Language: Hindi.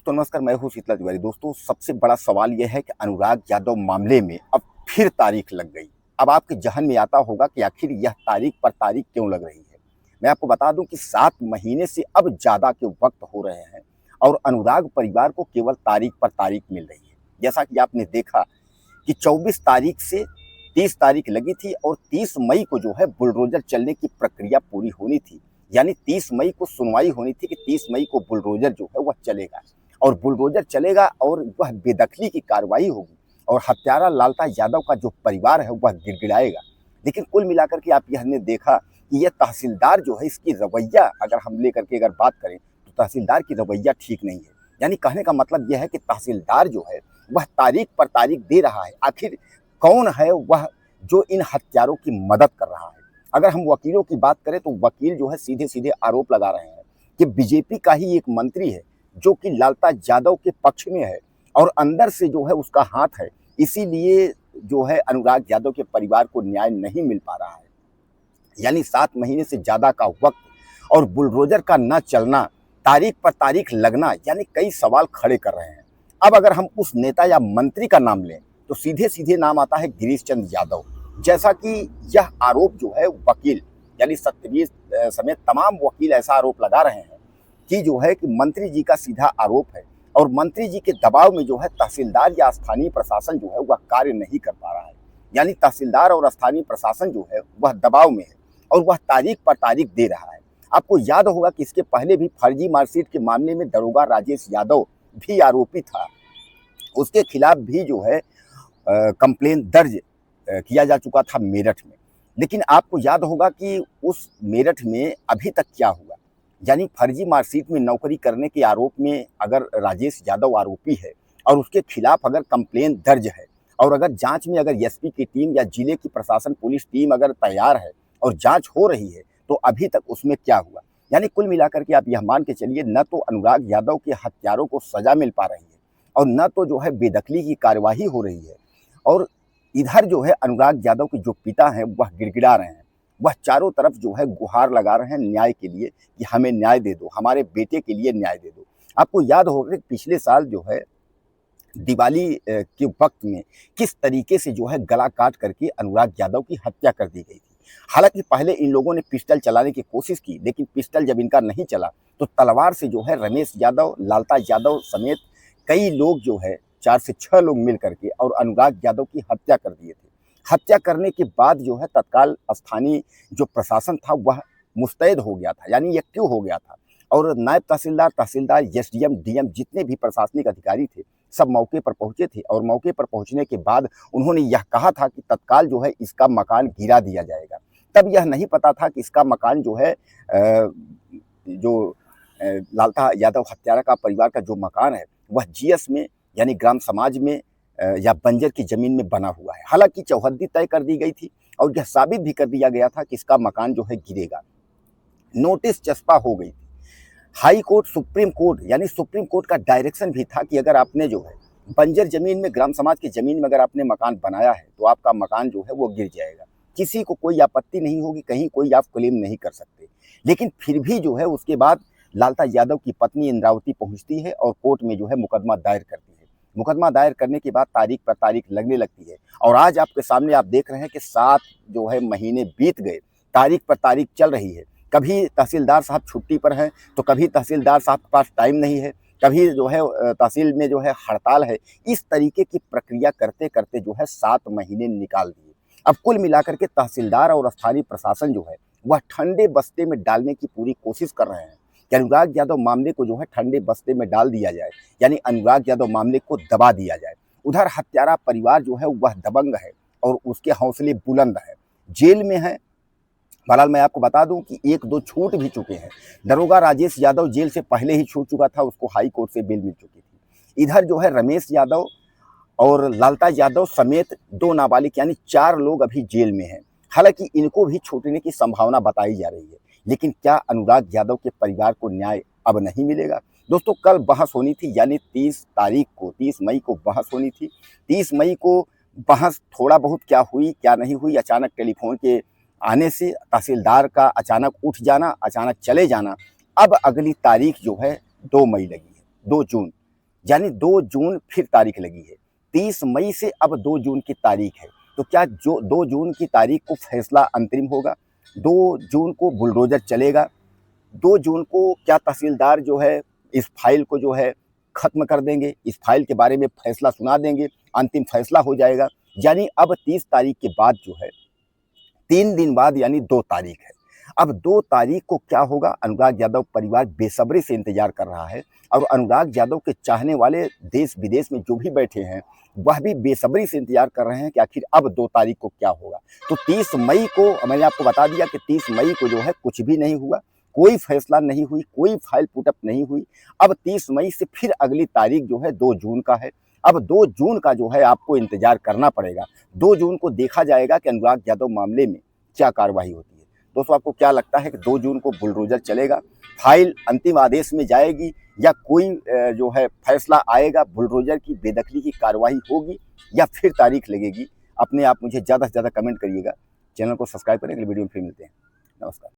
दोस्तों नमस्कार, मैं हूं शीतला तिवारी। दोस्तों सबसे बड़ा सवाल यह है कि अनुराग यादव मामले में अब फिर तारीख लग गई। अब आपके जहन में आता होगा कि आखिर यह तारीख पर तारीख क्यों लग रही है। मैं आपको बता दूं कि 7 महीने से अब ज़्यादा के वक्त हो रहे हैं और अनुराग परिवार को केवल तारीख पर तारीख मिल रही है। जैसा कि आपने देखा कि 24 तारीख से 30 तारीख लगी थी और 30 मई को जो है बुलडोजर चलने की प्रक्रिया पूरी होनी थी। यानी 30 मई को सुनवाई होनी थी कि 30 मई को बुलडोजर जो है वह चलेगा और बुलडोजर चलेगा और वह बेदखली की कार्रवाई होगी और हत्यारा लालता यादव का जो परिवार है वह गिड़गिड़ाएगा। लेकिन कुल मिलाकर के आप यह ने देखा कि यह तहसीलदार जो है इसकी रवैया अगर हम लेकर के अगर बात करें तो तहसीलदार की रवैया ठीक नहीं है। यानी कहने का मतलब यह है कि तहसीलदार जो है वह तारीख पर तारीख दे रहा है। आखिर कौन है वह जो इन हत्यारों की मदद कर रहा है। अगर हम वकीलों की बात करें तो वकील जो है सीधे सीधे आरोप लगा रहे हैं कि बीजेपी का ही एक मंत्री है जो कि लालता यादव के पक्ष में है और अंदर से जो है उसका हाथ है, इसीलिए जो है अनुराग यादव के परिवार को न्याय नहीं मिल पा रहा है। यानी 7 महीने से ज़्यादा का वक्त और बुलडोजर का न चलना, तारीख पर तारीख लगना, यानी कई सवाल खड़े कर रहे हैं। अब अगर हम उस नेता या मंत्री का नाम लें तो सीधे सीधे नाम आता है गिरीश चंद्र यादव। जैसा कि यह आरोप जो है वकील यानी सत्यवीर समेत तमाम वकील ऐसा आरोप लगा रहे हैं कि जो है कि मंत्री जी का सीधा आरोप है और मंत्री जी के दबाव में जो है तहसीलदार या स्थानीय प्रशासन जो है वह कार्य नहीं कर पा रहा है। यानी तहसीलदार और स्थानीय प्रशासन जो है वह दबाव में है और वह तारीख पर तारीख दे रहा है। आपको याद होगा कि इसके पहले भी फर्जी मार्कशीट के मामले में दरोगा राजेश यादव भी आरोपी था। उसके खिलाफ भी जो है कंप्लेन दर्ज किया जा चुका था मेरठ में। लेकिन आपको याद होगा कि उस मेरठ में अभी तक क्या हुआ। यानी फर्जी मार्कशीट में नौकरी करने के आरोप में अगर राजेश यादव आरोपी है और उसके खिलाफ अगर कंप्लेन दर्ज है और अगर जांच में अगर एसपी की टीम या जिले की प्रशासन पुलिस टीम अगर तैयार है और जांच हो रही है तो अभी तक उसमें क्या हुआ। यानी कुल मिलाकर के आप यह मान के चलिए न तो अनुराग यादव के हत्यारों को सजा मिल पा रही है और न तो जो है बेदखली की कार्यवाही हो रही है और इधर जो है अनुराग यादव के जो पिता हैं वह गिड़गिड़ा रहे हैं। वह चारों तरफ जो है गुहार लगा रहे हैं न्याय के लिए कि हमें न्याय दे दो, हमारे बेटे के लिए न्याय दे दो। आपको याद होगा कि पिछले साल जो है दिवाली के वक्त में किस तरीके से जो है गला काट करके अनुराग यादव की हत्या कर दी गई थी। हालांकि पहले इन लोगों ने पिस्टल चलाने की कोशिश की, लेकिन पिस्टल जब इनका नहीं चला तो तलवार से जो है रमेश यादव, लालता यादव समेत कई लोग जो है 4 से 6 लोग मिल करके और अनुराग यादव की हत्या कर दिए थे। हत्या करने के बाद जो है तत्काल स्थानीय जो प्रशासन था वह मुस्तैद हो गया था, यानी एक्टिव हो गया था और नायब तहसीलदार, तहसीलदार, एसडीएम, डीएम जितने भी प्रशासनिक अधिकारी थे सब मौके पर पहुंचे थे और मौके पर पहुंचने के बाद उन्होंने यह कहा था कि तत्काल जो है इसका मकान गिरा दिया जाएगा। तब यह नहीं पता था कि इसका मकान जो है लालता यादव हत्यारा का परिवार का जो मकान है वह जीएस में यानी ग्राम समाज में या बंजर की जमीन में बना हुआ है। हालांकि चौहद्दी तय कर दी गई थी और यह साबित भी कर दिया गया था कि इसका मकान जो है गिरेगा। नोटिस चस्पा हो गई थी। हाई कोर्ट, सुप्रीम कोर्ट यानी सुप्रीम कोर्ट का डायरेक्शन भी था कि अगर आपने जो है बंजर जमीन में, ग्राम समाज की जमीन में अगर आपने मकान बनाया है तो आपका मकान जो है वो गिर जाएगा। किसी को कोई आपत्ति नहीं होगी, कहीं कोई आप क्लेम नहीं कर सकते। लेकिन फिर भी जो है उसके बाद लालता यादव की पत्नी इंद्रावती पहुंचती है और कोर्ट में जो है मुकदमा दायर करती है। मुकदमा दायर करने के बाद तारीख पर तारीख लगने लगती है और आज आपके सामने आप देख रहे हैं कि 7 जो है महीने बीत गए, तारीख पर तारीख चल रही है। कभी तहसीलदार साहब छुट्टी पर हैं तो कभी तहसीलदार साहब के पास टाइम नहीं है, कभी जो है तहसील में जो है हड़ताल है। इस तरीके की प्रक्रिया करते करते जो है 7 महीने निकाल दिए। अब कुल मिलाकर के तहसीलदार और स्थानीय प्रशासन जो है वह ठंडे बस्ते में डालने की पूरी कोशिश कर रहे हैं कि अनुराग यादव मामले को जो है ठंडे बस्ते में डाल दिया जाए, यानी अनुराग यादव मामले को दबा दिया जाए। उधर हत्यारा परिवार जो है वह दबंग है और उसके हौसले बुलंद है, जेल में है। बहरहाल मैं आपको बता दूं कि 1-2 छूट भी चुके हैं। दरोगा राजेश यादव जेल से पहले ही छूट चुका था, उसको हाई कोर्ट से बेल मिल चुकी थी। इधर जो है रमेश यादव और लालता यादव समेत 2 नाबालिग यानी 4 लोग अभी जेल में हैं। हालांकि इनको भी छूटने की संभावना बताई जा रही है, लेकिन क्या अनुराग यादव के परिवार को न्याय अब नहीं मिलेगा? दोस्तों कल बहस होनी थी, यानी 30 तारीख को, 30 मई को बहस होनी थी। 30 मई को बहस थोड़ा बहुत क्या हुई क्या नहीं हुई, अचानक टेलीफोन के आने से तहसीलदार का अचानक उठ जाना, अचानक चले जाना। अब अगली तारीख जो है 2 मई लगी है, 2 जून। यानी 2 जून फिर तारीख लगी है। 30 मई से अब 2 जून की तारीख है। तो क्या जो 2 जून की तारीख को फैसला अंतरिम होगा? 2 जून को बुलडोजर चलेगा? 2 जून को क्या तहसीलदार जो है इस फाइल को जो है खत्म कर देंगे, इस फाइल के बारे में फैसला सुना देंगे, अंतिम फैसला हो जाएगा? यानी अब 30 तारीख के बाद जो है 3 दिन बाद यानी 2 तारीख है। अब 2 तारीख को क्या होगा? अनुराग यादव परिवार बेसब्री से इंतजार कर रहा है और अनुराग यादव के चाहने वाले देश विदेश में जो भी बैठे हैं वह भी बेसब्री से इंतजार कर रहे हैं कि आखिर अब 2 तारीख को क्या होगा। तो 30 मई को मैंने आपको बता दिया कि 30 मई को जो है कुछ भी नहीं हुआ, कोई फैसला नहीं हुई, कोई फाइल पुटअप नहीं हुई। अब 30 मई से फिर अगली तारीख जो है 2 जून का है। अब 2 जून का जो है आपको इंतजार करना पड़ेगा। 2 जून को देखा जाएगा कि अनुराग यादव मामले में क्या कार्रवाई होती है। दोस्तों, आपको क्या लगता है कि 2 जून को बुलडोजर चलेगा, फाइल अंतिम आदेश में जाएगी या कोई जो है फैसला आएगा, बुलडोजर की बेदखली की कार्रवाई होगी या फिर तारीख लगेगी? अपने आप मुझे ज़्यादा से ज़्यादा कमेंट करिएगा। चैनल को सब्सक्राइब करें। अगली वीडियो में फिर मिलते हैं। नमस्कार।